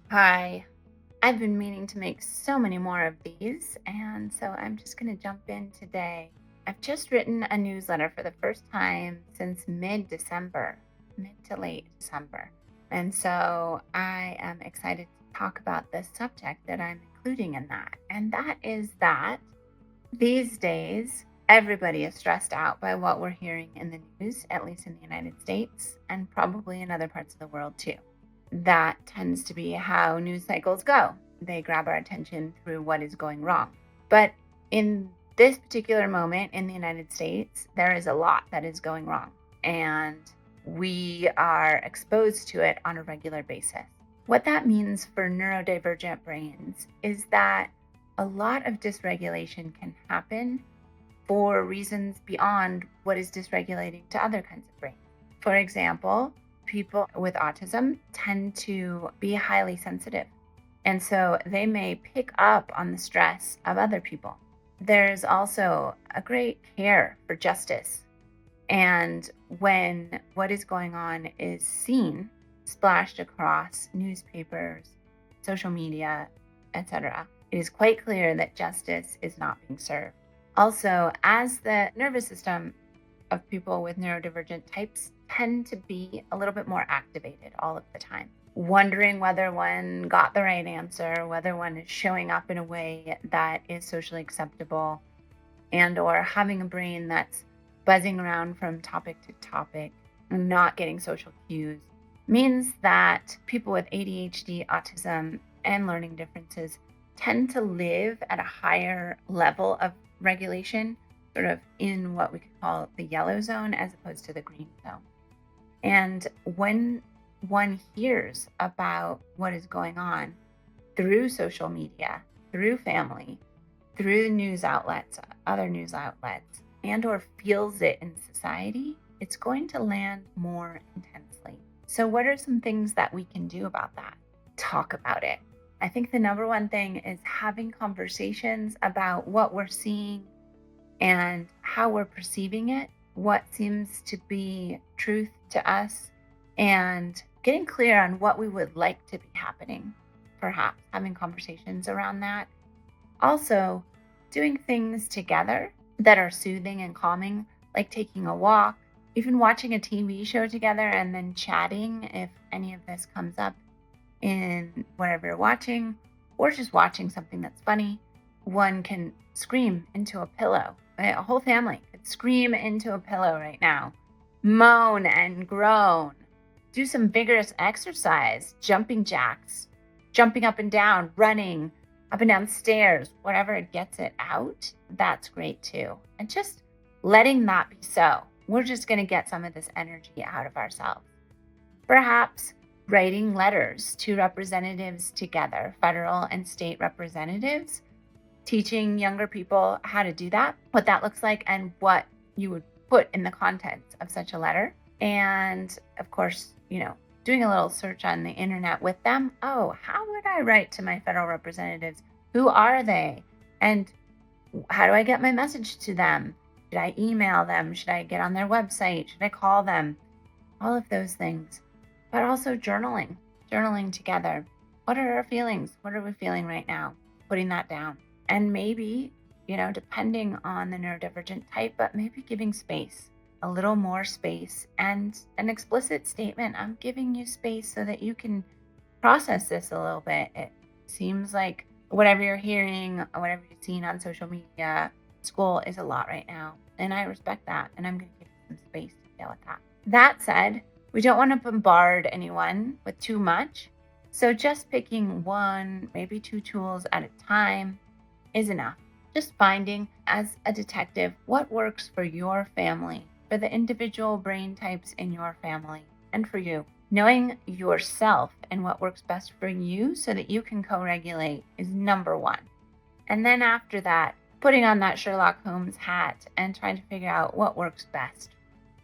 Hi, I've been meaning to make so many more of these, and so I'm just going to jump in today. I've just written a newsletter for the first time since mid December, mid to late December. And so I am excited to talk about the subject that I'm including in that. And that is that these days, everybody is stressed out by what we're hearing in the news, at least in the United States, and probably in other parts of the world too. That tends to be how news cycles go. They grab our attention through what is going wrong. But in this particular moment in the United States, there is a lot that is going wrong, and we are exposed to it on a regular basis. What that means for neurodivergent brains is that a lot of dysregulation can happen for reasons beyond what is dysregulating to other kinds of brains. For example, people with autism tend to be highly sensitive, and so they may pick up on the stress of other people. There's also a great care for justice, and when what is going on is seen, splashed across newspapers, social media, etc., it is quite clear that justice is not being served. Also, as the nervous system of people with neurodivergent types tend to be a little bit more activated all of the time, wondering whether one got the right answer, whether one is showing up in a way that is socially acceptable, and or having a brain that's buzzing around from topic to topic and not getting social cues, means that people with ADHD, autism, and learning differences tend to live at a higher level of regulation, sort of in what we could call the yellow zone as opposed to the green zone. And when one hears about what is going on through social media, through family, through news outlets, other news outlets, and or feels it in society, it's going to land more intensely. So what are some things that we can do about that? Talk about it. I think the number one thing is having conversations about what we're seeing and how we're perceiving it, what seems to be truth to us, and getting clear on what we would like to be happening, perhaps having conversations around that. Also, doing things together that are soothing and calming, like taking a walk, even watching a TV show together and then chatting if any of this comes up in whatever you're watching, or just watching something that's funny. One can scream into a pillow. A whole family could scream into a pillow right now, moan and groan, do some vigorous exercise, jumping jacks, jumping up and down, running up and down stairs, whatever gets it out, that's great too. And just letting that be so. We're just going to get some of this energy out of ourselves. Perhaps writing letters to representatives together, federal and state representatives, teaching younger people how to do that, what that looks like, and what you would put in the contents of such a letter. And of course, doing a little search on the internet with them. Oh, how would I write to my federal representatives? Who are they? And how do I get my message to them? Should I email them? Should I get on their website? Should I call them? All of those things. But also journaling together. What are our feelings? What are we feeling right now? Putting that down. And maybe, depending on the neurodivergent type, but maybe giving space, a little more space, and an explicit statement. I'm giving you space so that you can process this a little bit. It seems like whatever you're hearing, whatever you've seen on social media, school is a lot right now. And I respect that. And I'm going to give you some space to deal with that. That said, we don't want to bombard anyone with too much. So just picking one, maybe two tools at a time is enough. Just finding, as a detective, what works for your family, for the individual brain types in your family, and for you. Knowing yourself and what works best for you so that you can co-regulate is number one. And then after that, putting on that Sherlock Holmes hat and trying to figure out what works best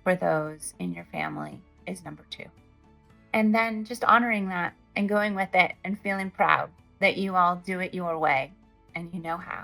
for those in your family is number two. And then just honoring that and going with it and feeling proud that you all do it your way and you know how.